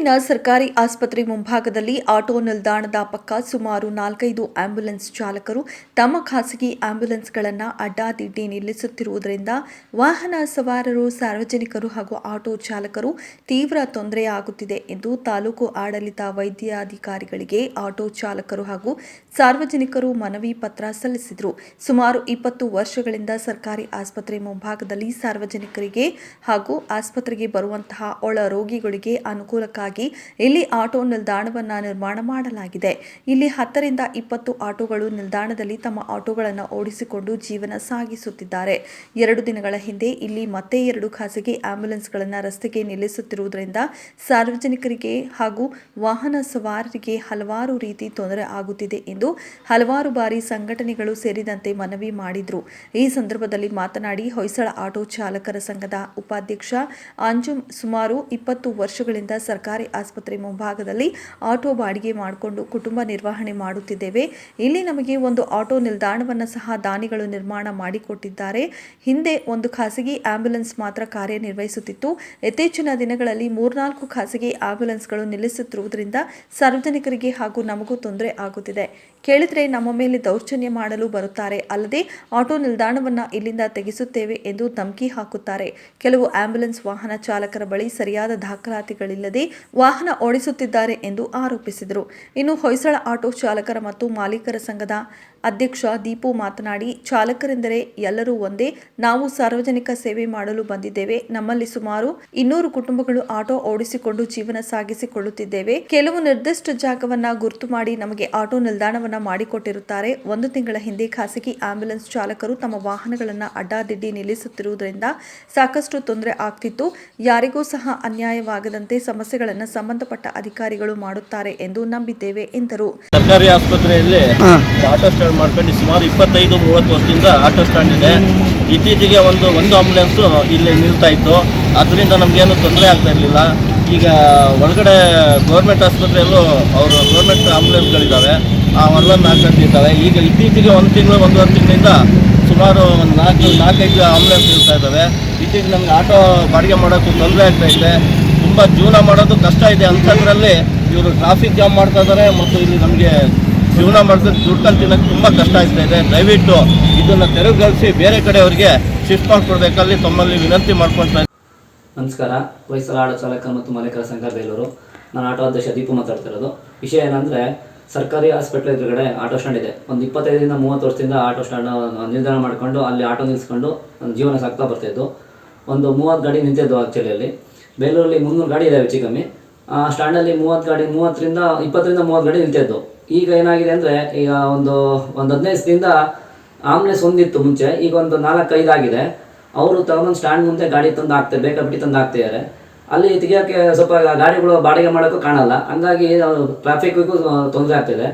ತುಮಕೂರಿನ ಸರ್ಕಾರಿ ಆಸ್ಪತ್ರೆ ಮುಂಭಾಗದಲ್ಲಿ ಆಟೋ ನಿಲ್ದಾಣದ ಪಕ್ಕ ಸುಮಾರು 4-5 ಆಂಬ್ಯುಲೆನ್ಸ್ ಚಾಲಕರು ತಮ್ಮ ಖಾಸಗಿ ಆಂಬ್ಯುಲೆನ್ಸ್ಗಳನ್ನು ಅಡ್ಡಾದಿಡ್ಡಿ ನಿಲ್ಲಿಸುತ್ತಿರುವುದರಿಂದ ವಾಹನ ಸವಾರರು, ಸಾರ್ವಜನಿಕರು ಹಾಗೂ ಆಟೋ ಚಾಲಕರು ತೀವ್ರ ತೊಂದರೆಯಾಗುತ್ತಿದೆ ಎಂದು ತಾಲೂಕು ಆಡಳಿತ ವೈದ್ಯಾಧಿಕಾರಿಗಳಿಗೆ ಆಟೋ ಚಾಲಕರು ಹಾಗೂ ಸಾರ್ವಜನಿಕರು ಮನವಿ ಪತ್ರ ಸಲ್ಲಿಸಿದರು. ಸುಮಾರು 20 ವರ್ಷಗಳಿಂದ ಸರ್ಕಾರಿ ಆಸ್ಪತ್ರೆ ಮುಂಭಾಗದಲ್ಲಿ ಸಾರ್ವಜನಿಕರಿಗೆ ಹಾಗೂ ಆಸ್ಪತ್ರೆಗೆ ಬರುವಂತಹ ಒಳ ರೋಗಿಗಳಿಗೆ ಅನುಕೂಲಕ್ಕಾಗಿ ಇಲ್ಲಿ ಆಟೋ ನಿಲ್ದಾಣವನ್ನು ನಿರ್ಮಾಣ ಮಾಡಲಾಗಿದೆ. ಇಲ್ಲಿ 10ರಿಂದ 20 ಆಟೋಗಳು ನಿಲ್ದಾಣದಲ್ಲಿ ತಮ್ಮ ಆಟೋಗಳನ್ನು ಓಡಿಸಿಕೊಂಡು ಜೀವನ ಸಾಗಿಸುತ್ತಿದ್ದಾರೆ. 2 ದಿನಗಳ ಹಿಂದೆ ಇಲ್ಲಿ ಮತ್ತೆ 2 ಖಾಸಗಿ ಆಂಬ್ಯುಲೆನ್ಸ್ಗಳನ್ನು ರಸ್ತೆಗೆ ನಿಲ್ಲಿಸುತ್ತಿರುವುದರಿಂದ ಸಾರ್ವಜನಿಕರಿಗೆ ಹಾಗೂ ವಾಹನ ಸವಾರರಿಗೆ ಹಲವಾರು ರೀತಿ ತೊಂದರೆ ಆಗುತ್ತಿದೆ ಎಂದು ಹಲವಾರು ಬಾರಿ ಸಂಘಟನೆಗಳು ಸೇರಿದಂತೆ ಮನವಿ ಮಾಡಿದ್ರು. ಈ ಸಂದರ್ಭದಲ್ಲಿ ಮಾತನಾಡಿ ಹೊಯ್ಸಳ ಆಟೋ ಚಾಲಕರ ಸಂಘದ ಉಪಾಧ್ಯಕ್ಷ ಅಂಜುಮ್, ಸುಮಾರು 20 ವರ್ಷಗಳಿಂದ ಸರ್ಕಾರಿ ಆಸ್ಪತ್ರೆ ಮುಂಭಾಗದಲ್ಲಿ ಆಟೋ ಬಾಡಿಗೆ ಮಾಡಿಕೊಂಡು ಕುಟುಂಬ ನಿರ್ವಹಣೆ ಮಾಡುತ್ತಿದ್ದೇವೆ. ಇಲ್ಲಿ ನಮಗೆ ಒಂದು ಆಟೋ ನಿಲ್ದಾಣವನ್ನು ಸಹ ದಾನಿಗಳು ನಿರ್ಮಾಣ ಮಾಡಿಕೊಟ್ಟಿದ್ದಾರೆ. ಹಿಂದೆ ಒಂದು ಖಾಸಗಿ ಆಂಬ್ಯುಲೆನ್ಸ್ ಮಾತ್ರ ಕಾರ್ಯನಿರ್ವಹಿಸುತ್ತಿತ್ತು. ಇತ್ತೀಚಿನ ದಿನಗಳಲ್ಲಿ 3-4 ಖಾಸಗಿ ಆಂಬ್ಯುಲೆನ್ಸ್ಗಳು ನಿಲ್ಲಿಸುತ್ತಿರುವುದರಿಂದ ಸಾರ್ವಜನಿಕರಿಗೆ ಹಾಗೂ ನಮಗೂ ತೊಂದರೆ ಆಗುತ್ತಿದೆ. ಕೇಳಿದರೆ ನಮ್ಮ ಮೇಲೆ ದೌರ್ಜನ್ಯ ಮಾಡಲು ಬರುತ್ತಾರೆ. ಅಲ್ಲದೆ ಆಟೋ ನಿಲ್ದಾಣವನ್ನು ಇಲ್ಲಿಂದ ತೆಗೆಸುತ್ತೇವೆ ಎಂದು ಧಮಕಿ ಹಾಕುತ್ತಾರೆ. ಕೆಲವು ಆಂಬ್ಯುಲೆನ್ಸ್ ವಾಹನ ಚಾಲಕರ ಬಳಿ ಸರಿಯಾದ ದಾಖಲಾತಿಗಳಿಲ್ಲದೆ ವಾಹನ ಓಡಿಸುತ್ತಿದ್ದಾರೆ ಎಂದು ಆರೋಪಿಸಿದರು. ಇನ್ನು ಹೊಯ್ಸಳ ಆಟೋ ಚಾಲಕರ ಮತ್ತು ಮಾಲೀಕರ ಸಂಘದ ಅಧ್ಯಕ್ಷ ದೀಪು ಮಾತನಾಡಿ, ಚಾಲಕರೆಂದರೆ ಎಲ್ಲರೂ ಒಂದೇ. ನಾವು ಸಾರ್ವಜನಿಕ ಸೇವೆ ಮಾಡಲು ಬಂದಿದ್ದೇವೆ. ನಮ್ಮಲ್ಲಿ ಸುಮಾರು 200 ಕುಟುಂಬಗಳು ಆಟೋ ಓಡಿಸಿಕೊಂಡು ಜೀವನ ಸಾಗಿಸಿಕೊಳ್ಳುತ್ತಿದ್ದೇವೆ. ಕೆಲವು ನಿರ್ದಿಷ್ಟ ಜಾಗವನ್ನ ಗುರುತು ಮಾಡಿ ನಮಗೆ ಆಟೋ ನಿಲ್ದಾಣವನ್ನ ಮಾಡಿಕೊಟ್ಟಿರುತ್ತಾರೆ. 1 ತಿಂಗಳ ಹಿಂದೆ ಖಾಸಗಿ ಆಂಬ್ಯುಲೆನ್ಸ್ ಚಾಲಕರು ತಮ್ಮ ವಾಹನಗಳನ್ನು ಅಡ್ಡಾದಿಡ್ಡಿ ನಿಲ್ಲಿಸುತ್ತಿರುವುದರಿಂದ ಸಾಕಷ್ಟು ತೊಂದರೆ ಆಗ್ತಿತ್ತು. ಯಾರಿಗೂ ಸಹ ಅನ್ಯಾಯವಾಗದಂತೆ ಸಮಸ್ಯೆಗಳನ್ನು ಸಂಬಂಧಪಟ್ಟ ಅಧಿಕಾರಿಗಳು ಮಾಡುತ್ತಾರೆ ಎಂದು ನಂಬಿದ್ದೇವೆ ಎಂದರು. ಸರ್ಕಾರಿ ಆಸ್ಪತ್ರೆಯಲ್ಲಿ ಆಟೋ ಸ್ಟ್ಯಾಂಡ್ ಮಾಡ್ಕೊಂಡು ಸುಮಾರು 25-30 ವರ್ಷದಿಂದ ಆಟೋ ಸ್ಟ್ಯಾಂಡ್ ಇದೆ. ಇತ್ತೀಚೆಗೆ ಒಂದು ಆಂಬುಲೆನ್ಸು ಇಲ್ಲಿ ನಿಲ್ತಾ ಇತ್ತು. ಅದರಿಂದ ನಮಗೇನು ತೊಂದರೆ ಆಗ್ತಾ ಇರಲಿಲ್ಲ. ಈಗ ಒಳಗಡೆ ಗೌರ್ಮೆಂಟ್ ಆಸ್ಪತ್ರೆಯಲ್ಲೂ ಅವರು ಗೌರ್ಮೆಂಟ್ ಆಂಬುಲೆನ್ಸ್ಗಳಿದ್ದಾವೆ, ಅವೆಲ್ಲ ಹಾಕೊಂಡಿದ್ದಾವೆ. ಈಗ ಇತ್ತೀಚೆಗೆ 1 ತಿಂಗಳು 1.5 ತಿಂಗಳಿಂದ ಸುಮಾರು 4-5 ಆಂಬುಲೆನ್ಸ್ ನಿಲ್ತಾ ಇದ್ದಾವೆ. ಇತ್ತೀಚೆಗೆ ನಮ್ಗೆ ಆಟೋ ಬಾಡಿಗೆ ಮಾಡೋಕ್ಕೂ ತೊಂದರೆ ಆಗ್ತಾ ಇದೆ. ತುಂಬ ಜೀವನ ಮಾಡೋದು ಕಷ್ಟ ಇದೆ. ಅಂಥದ್ರಲ್ಲಿ ಇವರು ಟ್ರಾಫಿಕ್ ಜಾಮ್ ಮಾಡ್ತಾ ಇದ್ದಾರೆ ಮತ್ತು ಇಲ್ಲಿ ನಮಗೆ ಜೀವನ ಮಾಡಿದ್ರೆ ದುಡ್ಡು ತಿನ್ನೋಕ್ಕೆ ತುಂಬ ಕಷ್ಟ ಆಗ್ತಾ ಇದೆ. ದಯವಿಟ್ಟು ಇದನ್ನು ತೆರವುಗೊಳಿಸಿ ಬೇರೆ ಕಡೆ ಅವರಿಗೆ ಶಿಫ್ಟ್ ಮಾಡಿಕೊಡ್ಬೇಕಲ್ಲಿ ತಮ್ಮಲ್ಲಿ ವಿನಂತಿ ಮಾಡ್ಕೊಳ್ತಾ ಇದ್ದೀನಿ. ನಮಸ್ಕಾರ. ಹೊಯ್ಸಳ ಆಟೋ ಚಾಲಕರ ಮತ್ತು ಮಾಲೀಕರ ಸಂಘ ಬೇಲೂರು. ನಾನು ಆಟೋ ಅಧ್ಯಕ್ಷ ದೀಪು ಮಾತಾಡ್ತಿರೋದು. ವಿಷಯ ಏನಂದರೆ, ಸರ್ಕಾರಿ ಹಾಸ್ಪಿಟ್ಲ್ ಎದುರುಗಡೆ ಆಟೋ ಸ್ಟ್ಯಾಂಡ್ ಇದೆ. ಒಂದು 25-30 ವರ್ಷದಿಂದ ಆಟೋ ಸ್ಟ್ಯಾಂಡ್ ನಿರ್ಧಾರ ಮಾಡಿಕೊಂಡು ಅಲ್ಲಿ ಆಟೋ ನಿಲ್ಲಿಸ್ಕೊಂಡು ಜೀವನ ಸಾಗ್ತಾ ಬರ್ತಾಯಿದ್ದು. ಒಂದು 30 ಗಾಡಿ ನಿಂತಿದ್ದು ಆ್ಯಕ್ಚುಲಿ ಅಲ್ಲಿ ಬೇಲೂರಲ್ಲಿ 300 ಗಾಡಿ ಇದೆ ಹೆಚ್ಚು ಕಮ್ಮಿ. ಸ್ಟ್ಯಾಂಡಲ್ಲಿ 20-30 ಗಾಡಿ ನಿಂತಿದ್ದು. ಈಗ ಏನಾಗಿದೆ ಅಂದರೆ, ಈಗ ಒಂದು 15 ದಿನದಿಂದ ಆಂಬ್ಯುಲೆನ್ಸ್ ಒಂದಿತ್ತು ಮುಂಚೆ, ಈಗ ಒಂದು 4-5 ಆಗಿದೆ. ಅವರು ತಗೊಂಡು ಸ್ಟ್ಯಾಂಡ್ ಮುಂದೆ ಗಾಡಿ ತಂದು ಹಾಕ್ತಾರೆ, ಬೇಕಾಬಿಟ್ಟು ತಂದು ಹಾಕ್ತಿದ್ದಾರೆ. ಅಲ್ಲಿ ತೆಗಿಯೋಕ್ಕೆ ಸ್ವಲ್ಪ ಗಾಡಿಗಳು ಬಾಡಿಗೆ ಮಾಡೋಕ್ಕೂ ಕಾಣಲ್ಲ. ಹಂಗಾಗಿ ಟ್ರಾಫಿಕ್ಗೂ ತೊಂದರೆ ಆಗ್ತಿದೆ.